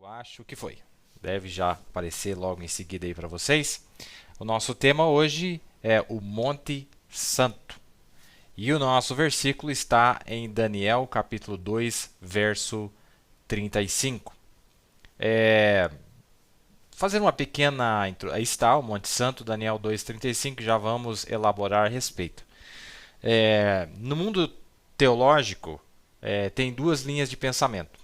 Eu acho que foi. Deve já aparecer logo em seguida aí para vocês. O nosso tema hoje é o Monte Santo. E o nosso versículo está em Daniel, capítulo 2, verso 35. Fazendo uma pequena intro... Aí está o Monte Santo, Daniel 2:35, já vamos elaborar a respeito. No mundo teológico, tem duas linhas de pensamento.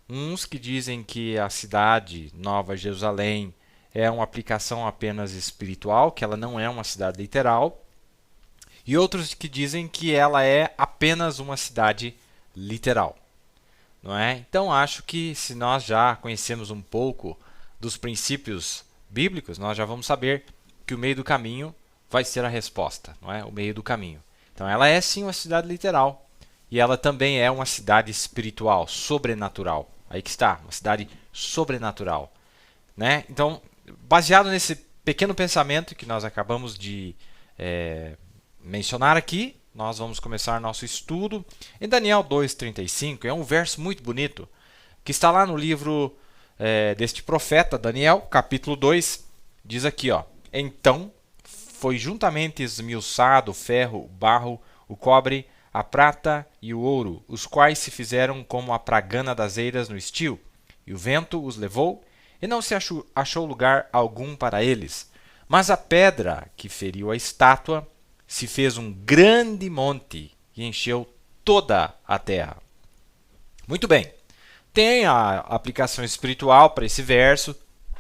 Uns que dizem que a cidade Nova Jerusalém é uma aplicação apenas espiritual, que ela não é uma cidade literal. E outros que dizem que ela é apenas uma cidade literal. Não é? Então acho que se nós já conhecemos um pouco dos princípios bíblicos, nós já vamos saber que o meio do caminho vai ser a resposta, não é? O meio do caminho. Então ela é sim uma cidade literal e ela também é uma cidade espiritual, sobrenatural. Aí que está, uma cidade sobrenatural, né? Então, baseado nesse pequeno pensamento que nós acabamos de mencionar aqui, nós vamos começar nosso estudo em Daniel 2:35. É um verso muito bonito que está lá no livro deste profeta Daniel, capítulo 2. Diz aqui, ó: Então foi juntamente esmiuçado o ferro, o barro, o cobre, a prata e o ouro, os quais se fizeram como a pragana das eiras no estio, e o vento os levou, e não se achou lugar algum para eles. Mas a pedra que feriu a estátua se fez um grande monte e encheu toda a terra. Muito bem. Tem a aplicação espiritual para esse verso?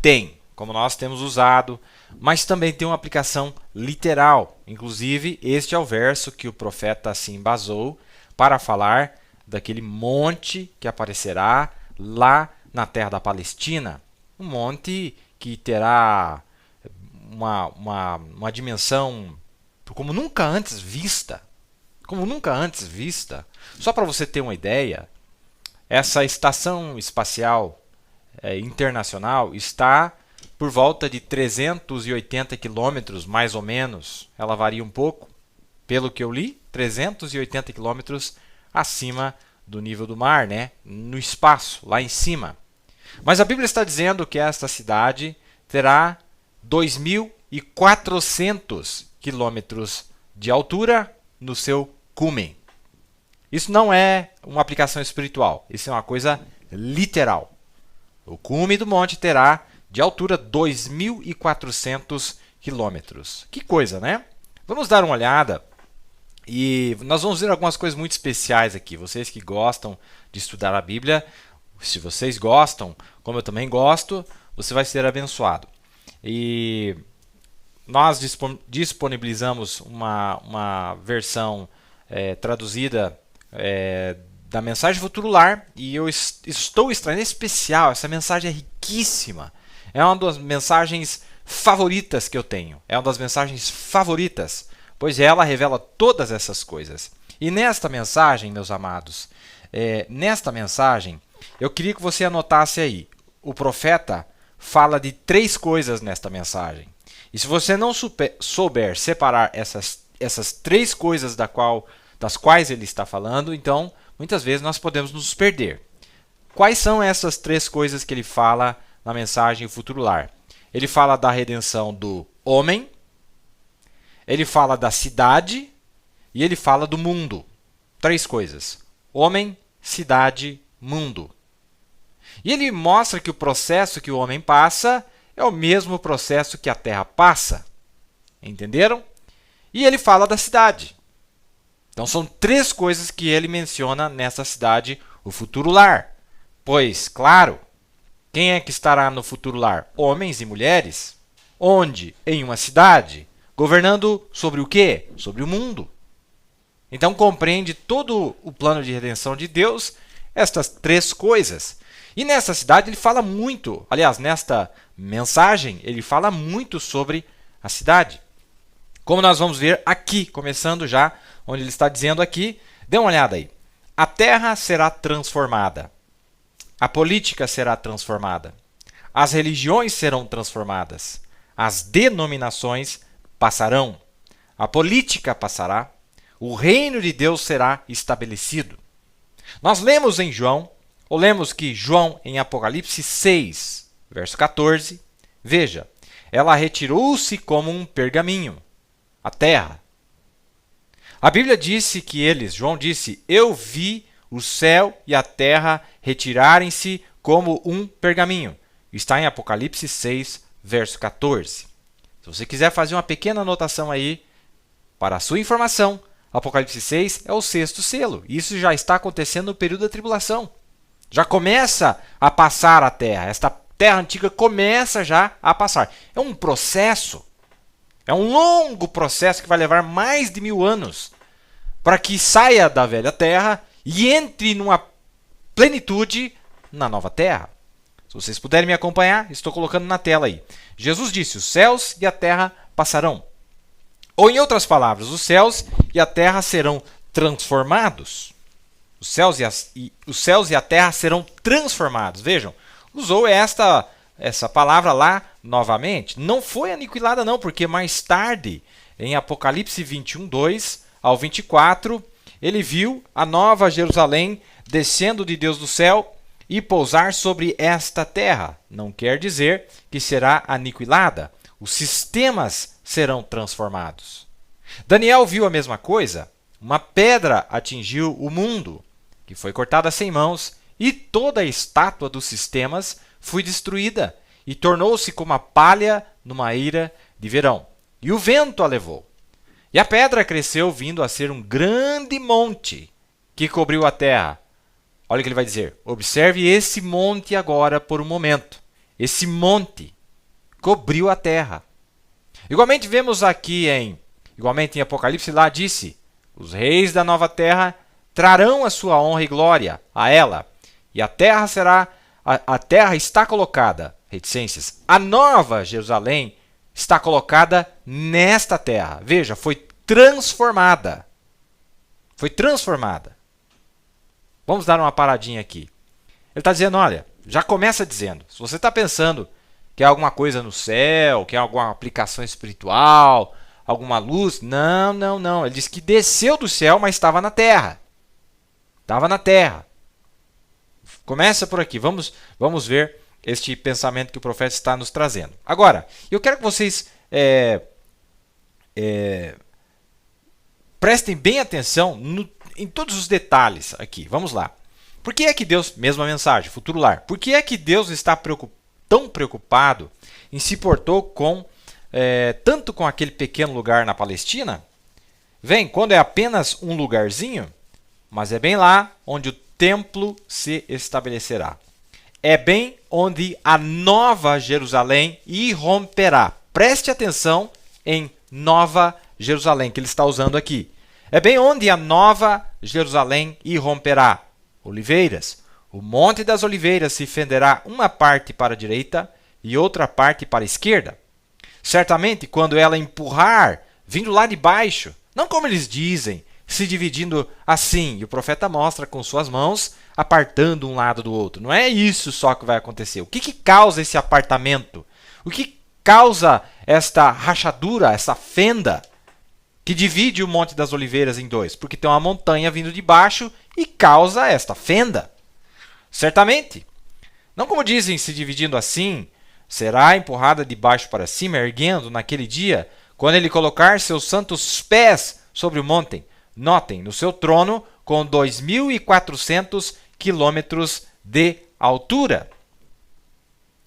Tem, como nós temos usado, mas também tem uma aplicação literal. Inclusive, este é o verso que o profeta se embasou para falar daquele monte que aparecerá lá na terra da Palestina. Um monte que terá uma dimensão como nunca antes vista. Como nunca antes vista. Só para você ter uma ideia, essa estação espacial internacional está por volta de 380 quilômetros, mais ou menos. Ela varia um pouco, pelo que eu li, 380 quilômetros acima do nível do mar, né? No espaço, lá em cima. Mas a Bíblia está dizendo que esta cidade terá 2.400 quilômetros de altura no seu cume. Isso não é uma aplicação espiritual, isso é uma coisa literal. O cume do monte terá de altura 2.400 quilômetros. Que coisa, né? Vamos dar uma olhada e nós vamos ver algumas coisas muito especiais aqui. Vocês que gostam de estudar a Bíblia, se vocês gostam, como eu também gosto, você vai ser abençoado. E nós disponibilizamos uma versão traduzida da mensagem Futuro Lar e eu estou extraindo em especial. Essa mensagem é riquíssima. É uma das mensagens favoritas que eu tenho. É uma das mensagens favoritas, pois ela revela todas essas coisas. E nesta mensagem, meus amados, nesta mensagem, eu queria que você anotasse aí. O profeta fala de 3 coisas nesta mensagem. E se você não souber separar essas 3 coisas das quais ele está falando, então, muitas vezes nós podemos nos perder. Quais são essas 3 coisas que ele fala na mensagem Futuro Lar? Ele fala da redenção do homem, ele fala da cidade e ele fala do mundo. 3 coisas: homem, cidade, mundo. E ele mostra que o processo que o homem passa é o mesmo processo que a terra passa. Entenderam? E ele fala da cidade. Então são 3 coisas que ele menciona nessa cidade, o futuro lar. Pois, claro, quem é que estará no futuro lar? Homens e mulheres. Onde? Em uma cidade. Governando sobre o quê? Sobre o mundo. Então compreende todo o plano de redenção de Deus, estas 3 coisas. E nessa cidade ele fala muito, aliás, nesta mensagem, ele fala muito sobre a cidade. Como nós vamos ver aqui, começando já, onde ele está dizendo aqui, dê uma olhada aí. A terra será transformada. A política será transformada. As religiões serão transformadas. As denominações passarão. A política passará. O reino de Deus será estabelecido. Nós lemos em João Ou lemos que João, em Apocalipse 6, verso 14, veja, ela retirou-se como um pergaminho, a terra. A Bíblia disse que João disse, eu vi o céu e a terra retirarem-se como um pergaminho. Está em Apocalipse 6, verso 14. Se você quiser fazer uma pequena anotação aí, para a sua informação, Apocalipse 6 é o 6º selo. Isso já está acontecendo no período da tribulação. Já começa a passar a terra. Esta terra antiga começa já a passar. É um processo. É um longo processo que vai levar mais de 1000 anos para que saia da velha terra e entre numa plenitude na nova terra. Se vocês puderem me acompanhar, estou colocando na tela aí. Jesus disse, os céus e a terra passarão. Ou em outras palavras, os céus e a terra serão transformados. Os céus e a terra serão transformados. Vejam, usou essa palavra lá novamente. Não foi aniquilada não, porque mais tarde, em Apocalipse 21, 2 ao 24, ele viu a nova Jerusalém descendo de Deus do céu e pousar sobre esta terra. Não quer dizer que será aniquilada. Os sistemas serão transformados. Daniel viu a mesma coisa. Uma pedra atingiu o mundo, que foi cortada sem mãos, e toda a estátua dos sistemas foi destruída, e tornou-se como a palha numa eira de verão. E o vento a levou. E a pedra cresceu, vindo a ser um grande monte, que cobriu a terra. Olha o que ele vai dizer. Observe esse monte agora por um momento. Esse monte cobriu a terra. Igualmente vemos aqui em Apocalipse, lá disse, os reis da nova terra trarão a sua honra e glória a ela, e a terra está colocada, reticências, a nova Jerusalém está colocada nesta terra. Veja, foi transformada. Foi transformada. Vamos dar uma paradinha aqui. Ele está dizendo, olha, já começa dizendo, se você está pensando que é alguma coisa no céu, que é alguma aplicação espiritual, alguma luz, não. Ele diz que desceu do céu, mas estava na terra. Estava na terra. Começa por aqui. Vamos ver este pensamento que o profeta está nos trazendo. Agora, eu quero que vocês prestem bem atenção em todos os detalhes aqui. Vamos lá. Por que é que Deus, mesma mensagem, futuro lar, por que é que Deus está tão preocupado em se portou tanto com aquele pequeno lugar na Palestina? Vem, quando é apenas um lugarzinho, mas é bem lá onde o templo se estabelecerá. É bem onde a nova Jerusalém irromperá. Preste atenção em Nova Jerusalém, que ele está usando aqui. É bem onde a nova Jerusalém irromperá. Oliveiras. O Monte das Oliveiras se fenderá uma parte para a direita e outra parte para a esquerda. Certamente, quando ela empurrar, vindo lá de baixo, não como eles dizem, se dividindo assim, e o profeta mostra com suas mãos, apartando um lado do outro. Não é isso só que vai acontecer. O que causa esse apartamento? O que causa esta rachadura, essa fenda, que divide o Monte das Oliveiras em dois? Porque tem uma montanha vindo de baixo e causa esta fenda. Certamente. Não como dizem, se dividindo assim, será empurrada de baixo para cima, erguendo naquele dia, quando ele colocar seus santos pés sobre o monte. Notem, no seu trono, com 2.400 quilômetros de altura.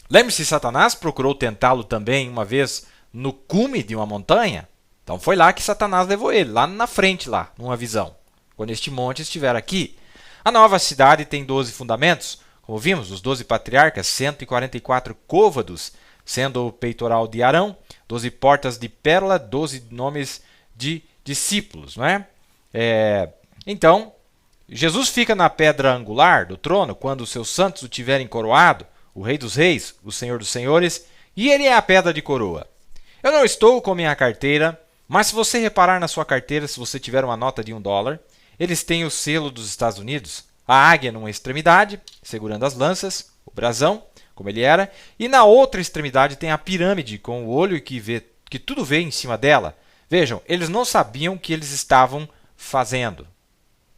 Lembre-se, Satanás procurou tentá-lo também uma vez no cume de uma montanha. Então foi lá que Satanás levou ele, lá na frente, lá, numa visão, quando este monte estiver aqui. A nova cidade tem 12 fundamentos, como vimos, os 12 patriarcas, 144 côvados, sendo o peitoral de Arão, 12 portas de pérola, 12 nomes de discípulos, não é? Então, Jesus fica na pedra angular do trono quando os seus santos o tiverem coroado, o Rei dos Reis, o Senhor dos Senhores, e ele é a pedra de coroa. Eu não estou com minha carteira, mas se você reparar na sua carteira, se você tiver uma nota de $1, eles têm o selo dos Estados Unidos, a águia numa extremidade, segurando as lanças, o brasão, como ele era, e na outra extremidade tem a pirâmide com o olho que tudo vê em cima dela. Vejam, eles não sabiam o que eles estavam fazendo.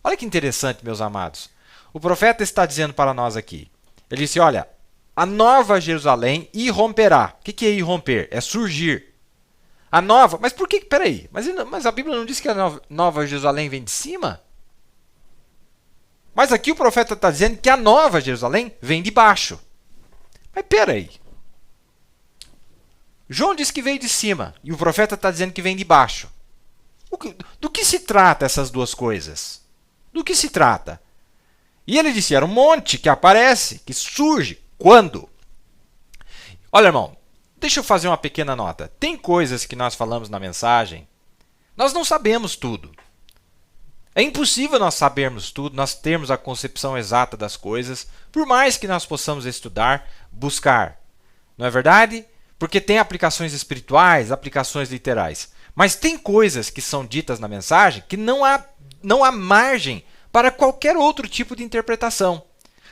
Olha que interessante, meus amados. o profeta está dizendo para nós aqui? Ele disse, olha, a nova Jerusalém irromperá. O que é irromper? É surgir. A nova... Mas por que... Peraí, mas a Bíblia não diz que a nova Jerusalém vem de cima? Mas aqui o profeta está dizendo que a nova Jerusalém vem de baixo. Mas peraí. João diz que veio de cima e o profeta está dizendo que vem de baixo. Do que se trata essas duas coisas? Do que se trata? E ele disse, era um monte que aparece, que surge. Quando? Olha, irmão, deixa eu fazer uma pequena nota. Tem coisas que nós falamos na mensagem, nós não sabemos tudo. É impossível nós sabermos tudo, nós termos a concepção exata das coisas, por mais que nós possamos estudar, buscar. Não é verdade? Porque tem aplicações espirituais, aplicações literais. Mas tem coisas que são ditas na mensagem que não há margem para qualquer outro tipo de interpretação.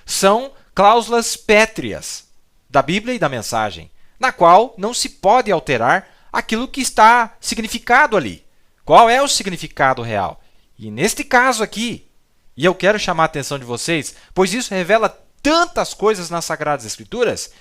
São cláusulas pétreas da Bíblia e da mensagem, na qual não se pode alterar aquilo que está significado ali. Qual é o significado real? E neste caso aqui, e eu quero chamar a atenção de vocês, pois isso revela tantas coisas nas Sagradas Escrituras,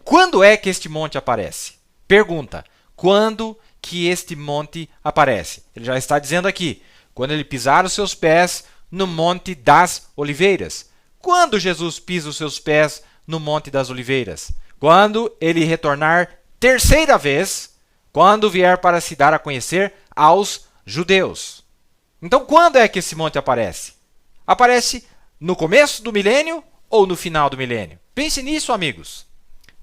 quando é que este monte aparece? Pergunta, quando que este monte aparece? Ele já está dizendo aqui, quando ele pisar os seus pés no Monte das Oliveiras. Quando Jesus pisa os seus pés no Monte das Oliveiras? Quando ele retornar terceira vez, quando vier para se dar a conhecer aos judeus. Então, quando é que esse monte aparece? Aparece no começo do milênio ou no final do milênio? Pense nisso, amigos.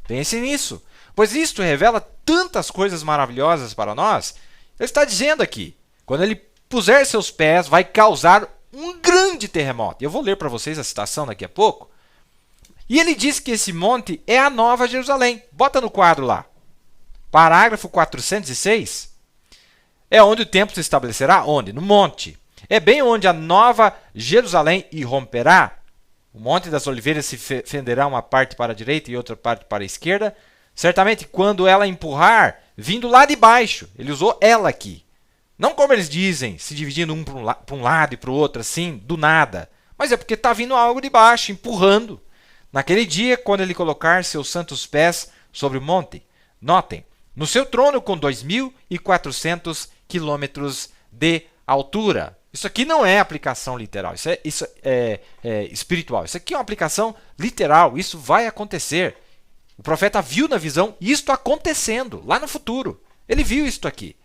Pense nisso. Pois isto revela tantas coisas maravilhosas para nós. Ele está dizendo aqui, quando ele puser seus pés, vai causar um grande terremoto. Eu vou ler para vocês a citação daqui a pouco. E ele diz que esse monte é a Nova Jerusalém. Bota no quadro lá. Parágrafo 406. É onde o templo se estabelecerá? Onde? No monte. É bem onde a Nova Jerusalém irromperá. O Monte das Oliveiras se fenderá uma parte para a direita e outra parte para a esquerda. Certamente, quando ela empurrar, vindo lá de baixo. Ele usou ela aqui. Não como eles dizem, se dividindo um para um lado e para o outro, assim, do nada. Mas é porque está vindo algo de baixo, empurrando. Naquele dia, quando ele colocar seus santos pés sobre o monte. Notem, no seu trono com 2.400 quilômetros de altura. Isso aqui não é aplicação literal, isso é espiritual. Isso aqui é uma aplicação literal, isso vai acontecer. O profeta viu na visão isto acontecendo, lá no futuro. Ele viu isto aqui.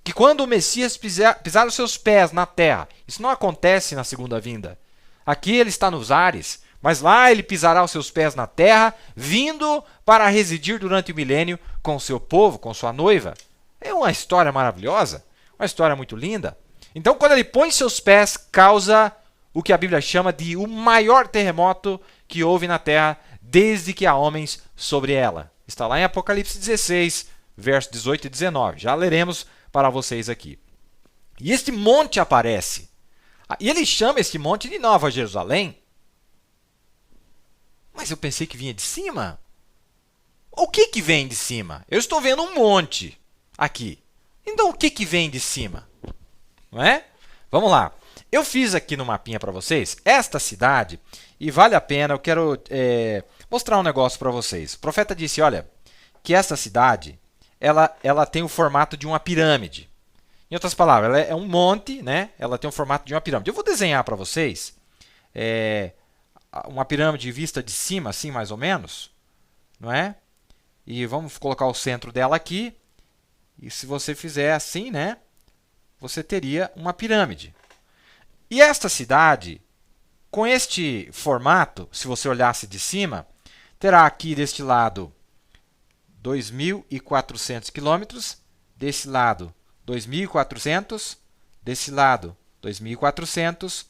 Que quando o Messias pisar os seus pés na terra, isso não acontece na segunda vinda. Aqui ele está nos ares, mas lá ele pisará os seus pés na terra, vindo para residir durante o milênio com o seu povo, com sua noiva. É uma história maravilhosa, uma história muito linda. Então, quando ele põe seus pés, causa o que a Bíblia chama de o maior terremoto que houve na terra desde que há homens sobre ela. Está lá em Apocalipse 16, versos 18 e 19. Já leremos para vocês aqui. E este monte aparece. E ele chama este monte de Nova Jerusalém. Mas eu pensei que vinha de cima. O que vem de cima? Eu estou vendo um monte aqui. Então o que vem de cima? Não é? Vamos lá. Eu fiz aqui no mapinha para vocês esta cidade e vale a pena, eu quero mostrar um negócio para vocês. O profeta disse, olha, que essa cidade ela tem o formato de uma pirâmide. Em outras palavras, ela é um monte, né? Ela tem o formato de uma pirâmide. Eu vou desenhar para vocês uma pirâmide vista de cima, assim mais ou menos, não é? E vamos colocar o centro dela aqui. E se você fizer assim, né? Você teria uma pirâmide. E esta cidade, com este formato, se você olhasse de cima, terá aqui deste lado 2.400 quilômetros, desse lado 2.400, desse lado 2.400,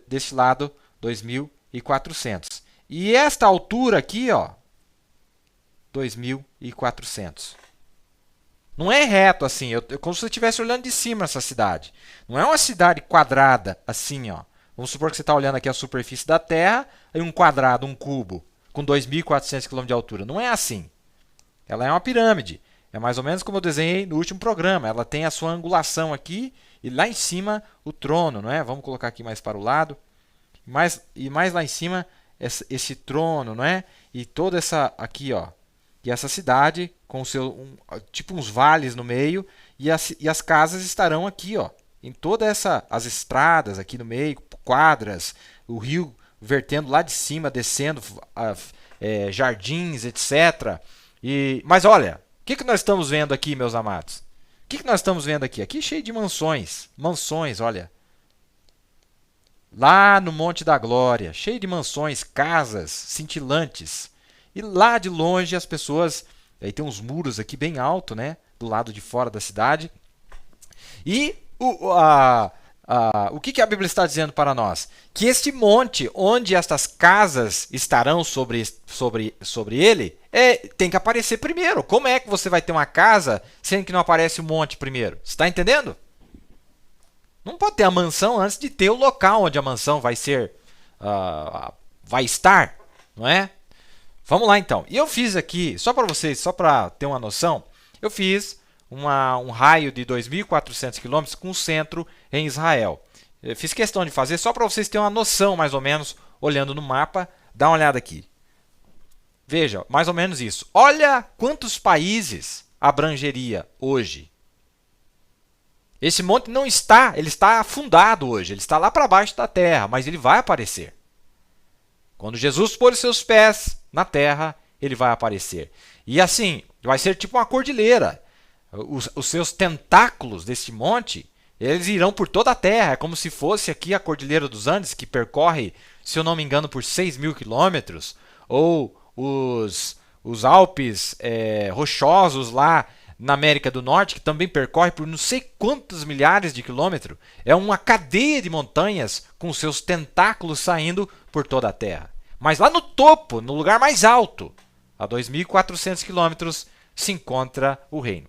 desse lado 2.400. E esta altura aqui, ó, 2.400. Não é reto assim, como se você estivesse olhando de cima essa cidade. Não é uma cidade quadrada assim, ó. Vamos supor que você está olhando aqui a superfície da Terra, aí um quadrado, um cubo, com 2.400 km de altura. Não é assim. Ela é uma pirâmide. É mais ou menos como eu desenhei no último programa. Ela tem a sua angulação aqui e lá em cima o trono, não é? Vamos colocar aqui mais para o lado. e mais lá em cima esse trono, não é? E toda essa aqui, ó, e essa cidade com tipo uns vales no meio e as casas estarão aqui, ó, em toda as estradas aqui no meio, quadras, o rio vertendo lá de cima, descendo, jardins, etc. Mas olha, o que nós estamos vendo aqui, meus amados? O que nós estamos vendo aqui? Aqui cheio de mansões, olha. Lá no Monte da Glória, cheio de mansões, casas cintilantes. E lá de longe as pessoas... Aí tem uns muros aqui bem alto, né? Do lado de fora da cidade. E o que a Bíblia está dizendo para nós? Que este monte, onde estas casas estarão sobre ele, tem que aparecer primeiro. Como é que você vai ter uma casa sendo que não aparece o monte primeiro? Você está entendendo? Não pode ter a mansão antes de ter o local onde a mansão vai estar, não é? Vamos lá então. E eu fiz aqui, só para vocês, só para ter uma noção, eu fiz um raio de 2.400 quilômetros com centro em Israel. Eu fiz questão de fazer só para vocês terem uma noção, mais ou menos, olhando no mapa. Dá uma olhada aqui. Veja, mais ou menos isso. Olha quantos países abrangeria hoje. Esse monte não está, ele está afundado hoje, ele está lá para baixo da terra, mas ele vai aparecer. Quando Jesus pôr os seus pés na terra, ele vai aparecer. E assim, vai ser tipo uma cordilheira. Os seus tentáculos desse monte, eles irão por toda a terra. É como se fosse aqui a Cordilheira dos Andes, que percorre, se eu não me engano, por 6.000 quilômetros. Ou os Alpes rochosos lá na América do Norte, que também percorre por não sei quantos milhares de quilômetros. É uma cadeia de montanhas com seus tentáculos saindo por toda a terra. Mas lá no topo, no lugar mais alto, a 2.400 quilômetros, se encontra o reino.